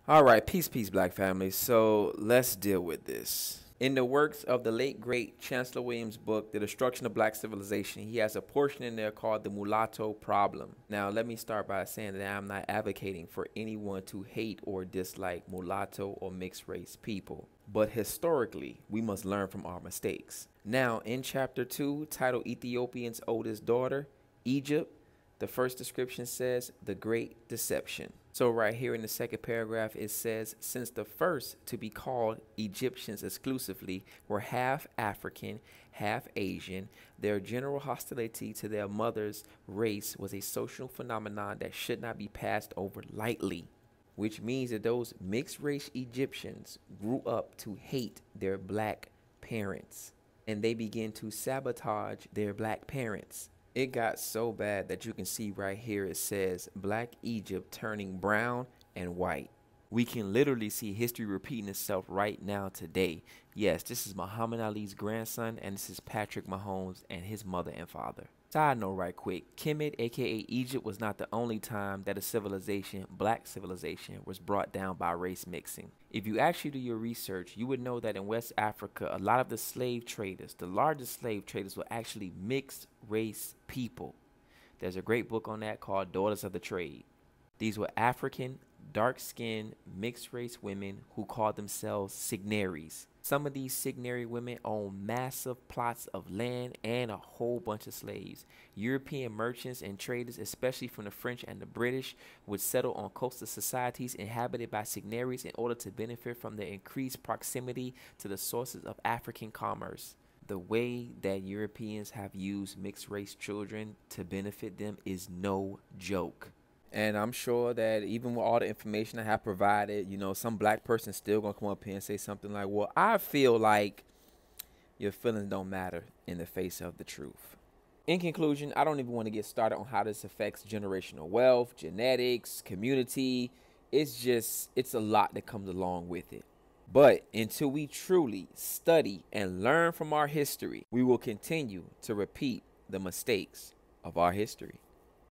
All right, peace, black family. So let's deal with this. In the works of the late great Chancellor Williams' book, The Destruction of Black Civilization, he has a portion in there called the mulatto problem. Now, let me start by saying that I'm not advocating for anyone to hate or dislike mulatto or mixed race people. But historically, we must learn from our mistakes. Now, in chapter 2, titled Ethiopian's Oldest Daughter, Egypt, the first description says the Great Deception. So right here in the second paragraph, it says, since the first to be called Egyptians exclusively were half African, half Asian, their general hostility to their mother's race was a social phenomenon that should not be passed over lightly, which means that those mixed race Egyptians grew up to hate their black parents, and they began to sabotage their black parents. It got so bad that you can see right here it says Black Egypt turning brown and white. We can literally see history repeating itself right now today. Yes, this is Muhammad Ali's grandson, and this is Patrick Mahomes and his mother and father. Side note right quick, Kemet aka Egypt was not the only time that a civilization, black civilization, was brought down by race mixing. If you actually do your research, you would know that in West Africa, a lot of the slave traders, the largest slave traders, were actually mixed race people. There's a great book on that called Daughters of the Trade. These were African, dark-skinned, mixed-race women who called themselves signaries. Some of these signary women owned massive plots of land and a whole bunch of slaves. European merchants and traders, especially from the French and the British, would settle on coastal societies inhabited by signaries in order to benefit from their increased proximity to the sources of African commerce. The way that Europeans have used mixed-race children to benefit them is no joke. And I'm sure that even with all the information I have provided, some black person still gonna come up here and say something like, well, I feel like your feelings don't matter in the face of the truth. In conclusion, I don't even want to get started on how this affects generational wealth, genetics, community. It's a lot that comes along with it. But until we truly study and learn from our history, we will continue to repeat the mistakes of our history.